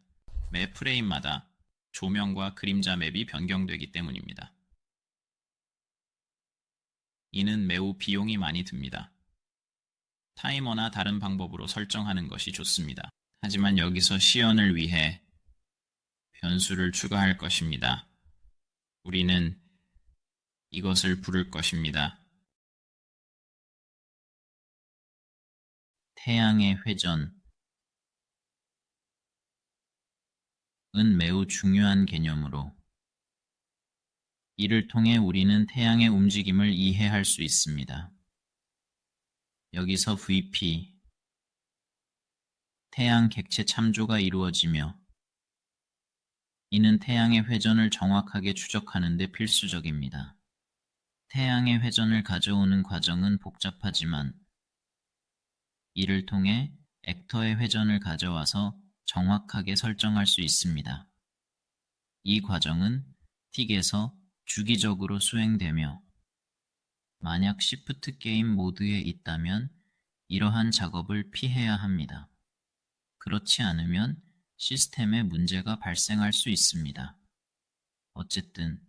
매 프레임마다 조명과 그림자 맵이 변경되기 때문입니다. 이는 매우 비용이 많이 듭니다. 타이머나 다른 방법으로 설정하는 것이 좋습니다. 하지만 여기서 시연을 위해 변수를 추가할 것입니다. 우리는 이것을 부를 것입니다. 태양의 회전은 매우 중요한 개념으로 이를 통해 우리는 태양의 움직임을 이해할 수 있습니다. 여기서 VP, 태양 객체 참조가 이루어지며 이는 태양의 회전을 정확하게 추적하는 데 필수적입니다. 태양의 회전을 가져오는 과정은 복잡하지만 이를 통해 액터의 회전을 가져와서 정확하게 설정할 수 있습니다. 이 과정은 틱에서 주기적으로 수행되며 만약 시프트 게임 모드에 있다면 이러한 작업을 피해야 합니다. 그렇지 않으면 시스템에 문제가 발생할 수 있습니다. 어쨌든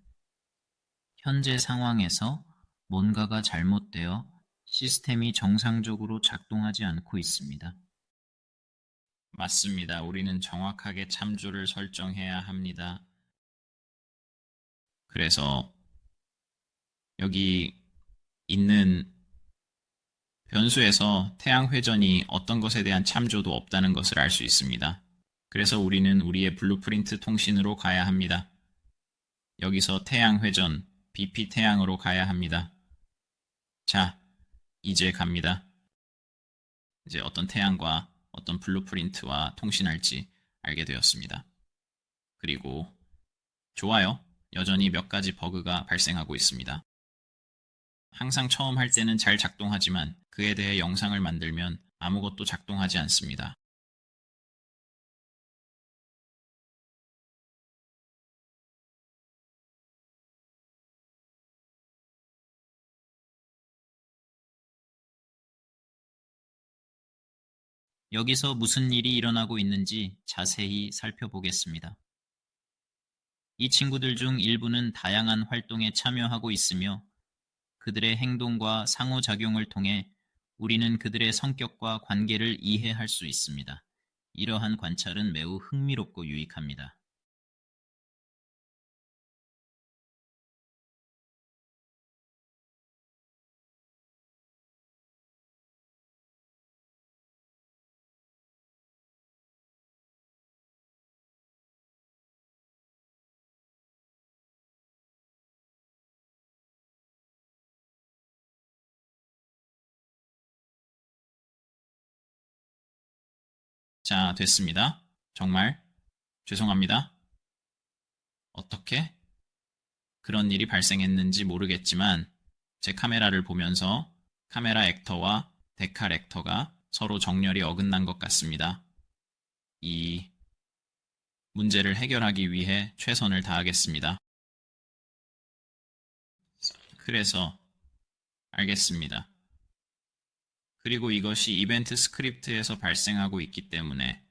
현재 상황에서 뭔가가 잘못되어 시스템이 정상적으로 작동하지 않고 있습니다. 맞습니다. 우리는 정확하게 참조를 설정해야 합니다. 그래서 여기 있는 변수에서 태양 회전이 어떤 것에 대한 참조도 없다는 것을 알 수 있습니다. 그래서 우리는 우리의 블루프린트 통신으로 가야 합니다. 여기서 태양 회전, BP 태양으로 가야 합니다. 자, 이제 갑니다. 이제 어떤 태양과 어떤 블루프린트와 통신할지 알게 되었습니다. 그리고 좋아요. 여전히 몇 가지 버그가 발생하고 있습니다. 항상 처음 할 때는 잘 작동하지만 그에 대해 영상을 만들면 아무것도 작동하지 않습니다. 여기서 무슨 일이 일어나고 있는지 자세히 살펴보겠습니다. 이 친구들 중 일부는 다양한 활동에 참여하고 있으며 그들의 행동과 상호작용을 통해 우리는 그들의 성격과 관계를 이해할 수 있습니다. 이러한 관찰은 매우 흥미롭고 유익합니다. 자, 됐습니다. 정말 죄송합니다. 어떻게 그런 일이 발생했는지 모르겠지만 제 카메라를 보면서 카메라 액터와 데칼 액터가 서로 정렬이 어긋난 것 같습니다. 이 문제를 해결하기 위해 최선을 다하겠습니다. 그래서 알겠습니다. 그리고 이것이 이벤트 스크립트에서 발생하고 있기 때문에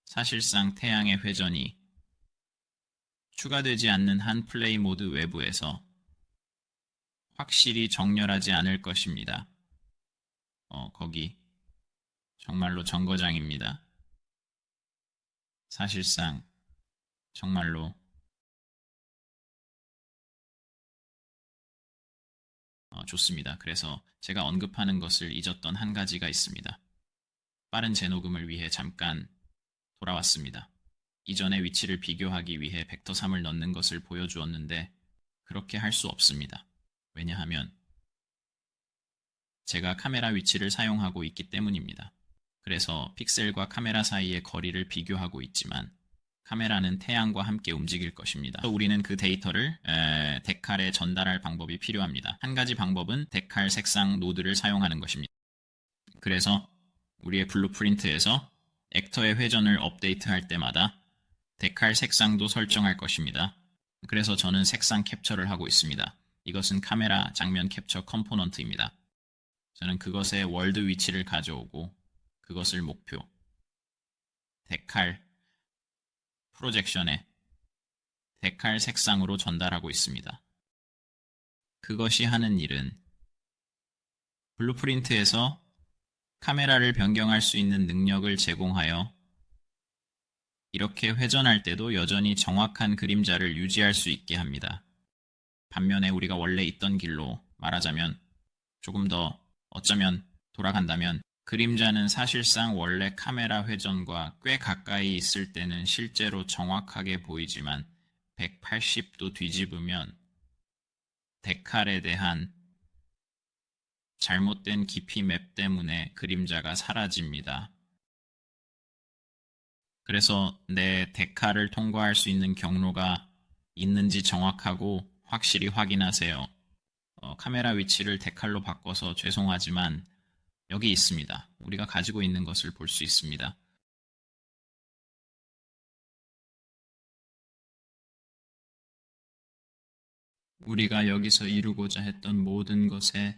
사실상 태양의 회전이 추가되지 않는 한 플레이 모드 외부에서 확실히 정렬하지 않을 것입니다. 거기 정말로 정거장입니다. 사실상 정말로 좋습니다. 그래서 제가 언급하는 것을 잊었던 한 가지가 있습니다. 빠른 재녹음을 위해 잠깐 돌아왔습니다. 이전의 위치를 비교하기 위해 벡터 3을 넣는 것을 보여주었는데 그렇게 할 수 없습니다. 왜냐하면 제가 카메라 위치를 사용하고 있기 때문입니다. 그래서 픽셀과 카메라 사이의 거리를 비교하고 있지만 카메라는 태양과 함께 움직일 것입니다. 우리는 그 데이터를 데칼에 전달할 방법이 필요합니다. 한 가지 방법은 데칼 색상 노드를 사용하는 것입니다. 그래서 우리의 블루프린트에서 액터의 회전을 업데이트할 때마다 데칼 색상도 설정할 것입니다. 그래서 저는 색상 캡처를 하고 있습니다. 이것은 카메라 장면 캡처 컴포넌트입니다. 저는 그것의 월드 위치를 가져오고 그것을 목표 데칼 프로젝션에 데칼 색상으로 전달하고 있습니다. 그것이 하는 일은 블루프린트에서 카메라를 변경할 수 있는 능력을 제공하여 이렇게 회전할 때도 여전히 정확한 그림자를 유지할 수 있게 합니다. 반면에 우리가 원래 있던 길로 말하자면 조금 더 어쩌면 돌아간다면 그림자는 사실상 원래 카메라 회전과 꽤 가까이 있을 때는 실제로 정확하게 보이지만 180도 뒤집으면 데칼에 대한 잘못된 깊이 맵 때문에 그림자가 사라집니다. 그래서 내 데칼을 통과할 수 있는 경로가 있는지 정확하고 확실히 확인하세요. 카메라 위치를 데칼로 바꿔서 죄송하지만 여기 있습니다. 우리가 가지고 있는 것을 볼 수 있습니다. 우리가 여기서 이루고자 했던 모든 것에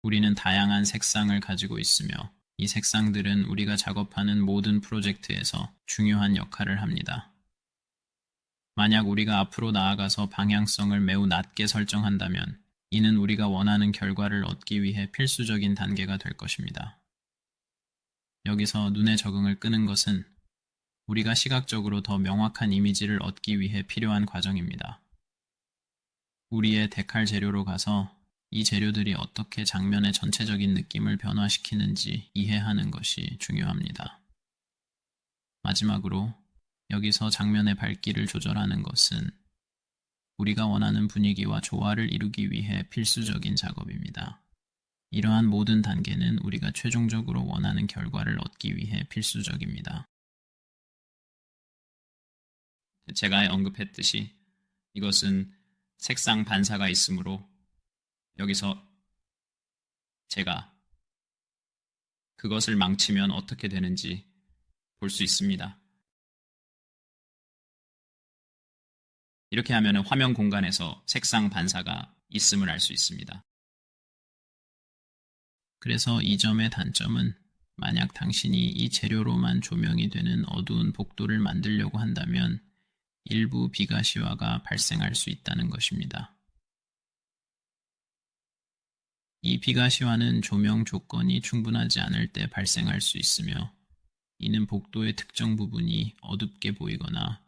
우리는 다양한 색상을 가지고 있으며 이 색상들은 우리가 작업하는 모든 프로젝트에서 중요한 역할을 합니다. 만약 우리가 앞으로 나아가서 방향성을 매우 낮게 설정한다면 이는 우리가 원하는 결과를 얻기 위해 필수적인 단계가 될 것입니다. 여기서 눈의 적응을 끄는 것은 우리가 시각적으로 더 명확한 이미지를 얻기 위해 필요한 과정입니다. 우리의 데칼 재료로 가서 이 재료들이 어떻게 장면의 전체적인 느낌을 변화시키는지 이해하는 것이 중요합니다. 마지막으로 여기서 장면의 밝기를 조절하는 것은 우리가 원하는 분위기와 조화를 이루기 위해 필수적인 작업입니다. 이러한 모든 단계는 우리가 최종적으로 원하는 결과를 얻기 위해 필수적입니다. 제가 언급했듯이 이것은 색상 반사가 있으므로 여기서 제가 그것을 망치면 어떻게 되는지 볼 수 있습니다. 이렇게 하면 화면 공간에서 색상 반사가 있음을 알 수 있습니다. 그래서 이 점의 단점은 만약 당신이 이 재료로만 조명이 되는 어두운 복도를 만들려고 한다면 일부 비가시화가 발생할 수 있다는 것입니다. 이 비가시화는 조명 조건이 충분하지 않을 때 발생할 수 있으며 이는 복도의 특정 부분이 어둡게 보이거나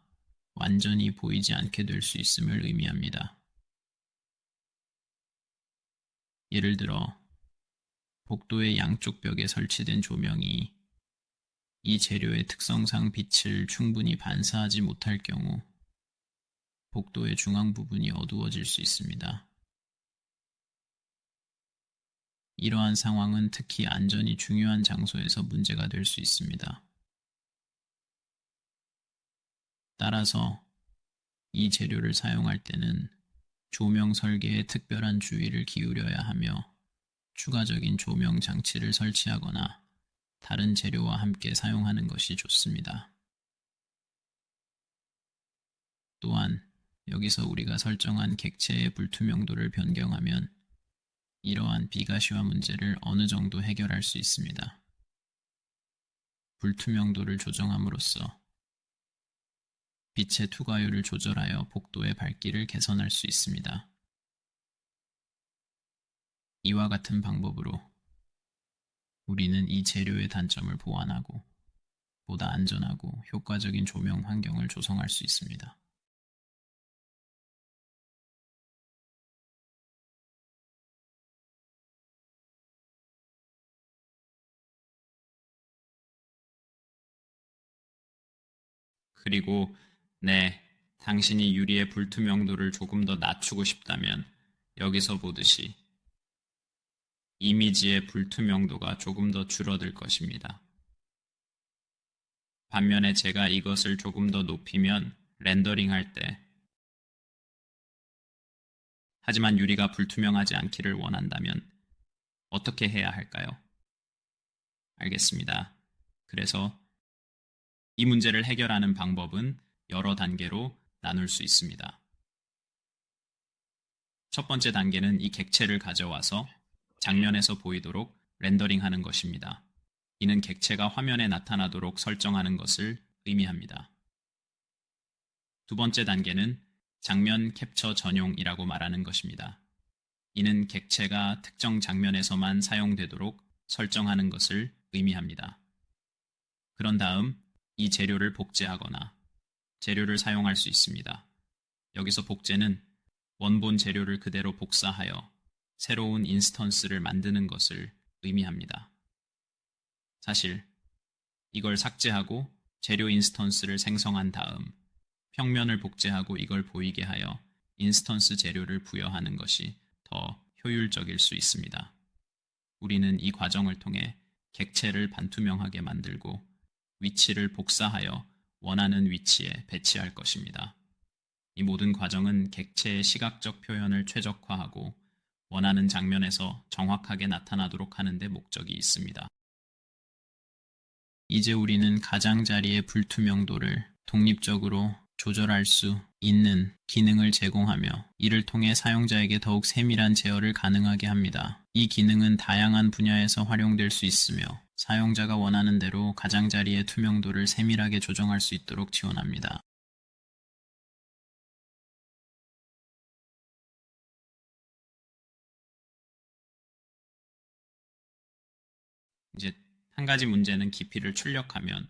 완전히 보이지 않게 될 수 있음을 의미합니다. 예를 들어 복도의 양쪽 벽에 설치된 조명이 이 재료의 특성상 빛을 충분히 반사하지 못할 경우 복도의 중앙 부분이 어두워질 수 있습니다. 이러한 상황은 특히 안전이 중요한 장소에서 문제가 될 수 있습니다. 따라서 이 재료를 사용할 때는 조명 설계에 특별한 주의를 기울여야 하며 추가적인 조명 장치를 설치하거나 다른 재료와 함께 사용하는 것이 좋습니다. 또한 여기서 우리가 설정한 객체의 불투명도를 변경하면 이러한 비가시화 문제를 어느 정도 해결할 수 있습니다. 불투명도를 조정함으로써 빛의 투과율을 조절하여 복도의 밝기를 개선할 수 있습니다. 이와 같은 방법으로 우리는 이 재료의 단점을 보완하고 보다 안전하고 효과적인 조명 환경을 조성할 수 있습니다. 그리고 당신이 유리의 불투명도를 조금 더 낮추고 싶다면 여기서 보듯이 이미지의 불투명도가 조금 더 줄어들 것입니다. 반면에 제가 이것을 조금 더 높이면 렌더링 할 때, 하지만 유리가 불투명하지 않기를 원한다면 어떻게 해야 할까요? 알겠습니다. 그래서 이 문제를 해결하는 방법은 여러 단계로 나눌 수 있습니다. 첫 번째 단계는 이 객체를 가져와서 장면에서 보이도록 렌더링하는 것입니다. 이는 객체가 화면에 나타나도록 설정하는 것을 의미합니다. 두 번째 단계는 장면 캡처 전용이라고 말하는 것입니다. 이는 객체가 특정 장면에서만 사용되도록 설정하는 것을 의미합니다. 그런 다음 이 재료를 복제하거나 재료를 사용할 수 있습니다. 여기서 복제는 원본 재료를 그대로 복사하여 새로운 인스턴스를 만드는 것을 의미합니다. 사실 이걸 삭제하고 재료 인스턴스를 생성한 다음 평면을 복제하고 이걸 보이게 하여 인스턴스 재료를 부여하는 것이 더 효율적일 수 있습니다. 우리는 이 과정을 통해 객체를 반투명하게 만들고 위치를 복사하여 원하는 위치에 배치할 것입니다. 이 모든 과정은 객체의 시각적 표현을 최적화하고 원하는 장면에서 정확하게 나타나도록 하는 데 목적이 있습니다. 이제 우리는 가장자리의 불투명도를 독립적으로 조절할 수 있는 기능을 제공하며 이를 통해 사용자에게 더욱 세밀한 제어를 가능하게 합니다. 이 기능은 다양한 분야에서 활용될 수 있으며 사용자가 원하는 대로 가장자리의 투명도를 세밀하게 조정할 수 있도록 지원합니다. 이제 한 가지 문제는 깊이를 출력하면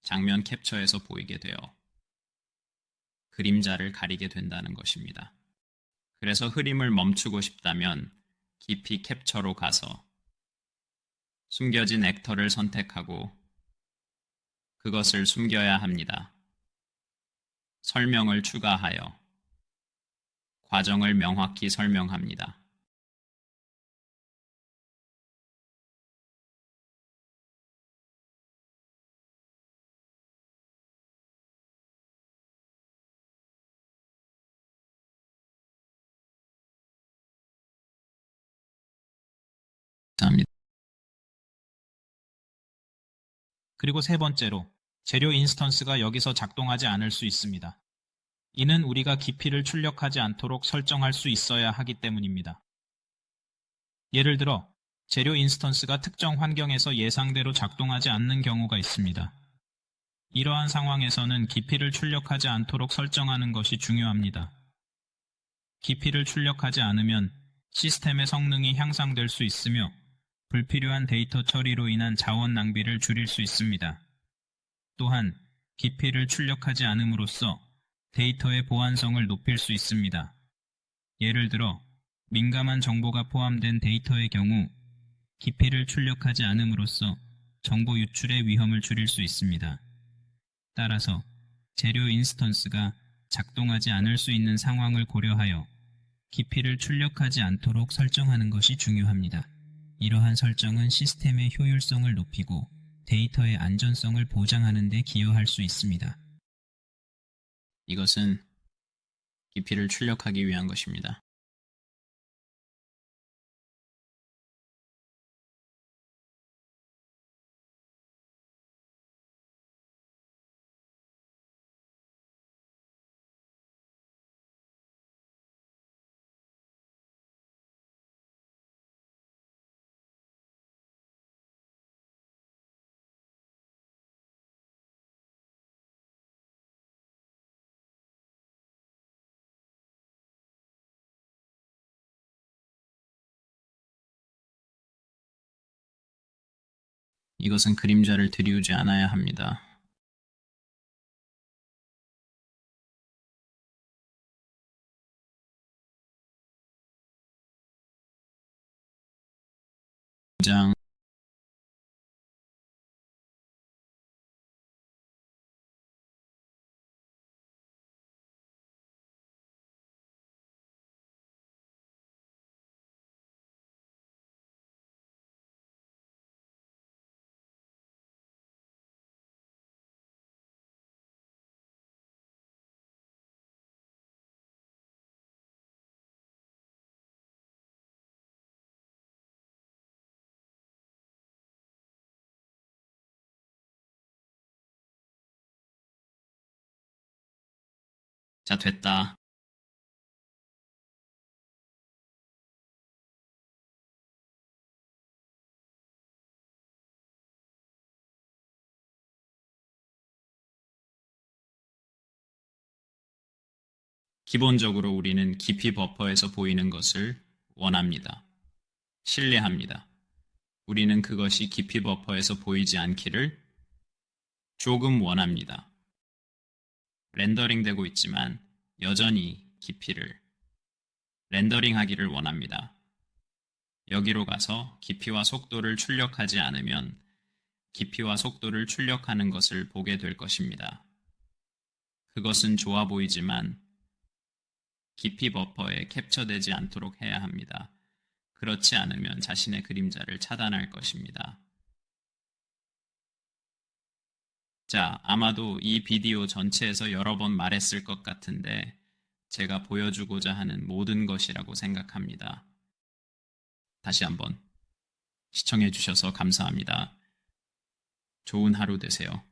장면 캡처에서 보이게 되어 그림자를 가리게 된다는 것입니다. 그래서 흐림을 멈추고 싶다면 깊이 캡처로 가서 숨겨진 액터를 선택하고 그것을 숨겨야 합니다. 설명을 추가하여 과정을 명확히 설명합니다. 감사합니다. 그리고 세 번째로, 재료 인스턴스가 여기서 작동하지 않을 수 있습니다. 이는 우리가 깊이를 출력하지 않도록 설정할 수 있어야 하기 때문입니다. 예를 들어, 재료 인스턴스가 특정 환경에서 예상대로 작동하지 않는 경우가 있습니다. 이러한 상황에서는 깊이를 출력하지 않도록 설정하는 것이 중요합니다. 깊이를 출력하지 않으면 시스템의 성능이 향상될 수 있으며 불필요한 데이터 처리로 인한 자원 낭비를 줄일 수 있습니다. 또한 깊이를 출력하지 않음으로써 데이터의 보안성을 높일 수 있습니다. 예를 들어 민감한 정보가 포함된 데이터의 경우 깊이를 출력하지 않음으로써 정보 유출의 위험을 줄일 수 있습니다. 따라서 재료 인스턴스가 작동하지 않을 수 있는 상황을 고려하여 깊이를 출력하지 않도록 설정하는 것이 중요합니다. 이러한 설정은 시스템의 효율성을 높이고 데이터의 안전성을 보장하는 데 기여할 수 있습니다. 이것은 깊이를 출력하기 위한 것입니다. 이것은 그림자를 들이우지 않아야 합니다. 장 자, 됐다. 기본적으로 우리는 깊이 버퍼에서 보이는 것을 원합니다. 신뢰합니다. 우리는 그것이 깊이 버퍼에서 보이지 않기를 조금 원합니다. 렌더링 되고 있지만 여전히 깊이를 렌더링하기를 원합니다. 여기로 가서 깊이와 속도를 출력하지 않으면 깊이와 속도를 출력하는 것을 보게 될 것입니다. 그것은 좋아 보이지만 깊이 버퍼에 캡처되지 않도록 해야 합니다. 그렇지 않으면 자신의 그림자를 차단할 것입니다. 자, 아마도 이 비디오 전체에서 여러 번 말했을 것 같은데 제가 보여주고자 하는 모든 것이라고 생각합니다. 다시 한번 시청해 주셔서 감사합니다. 좋은 하루 되세요.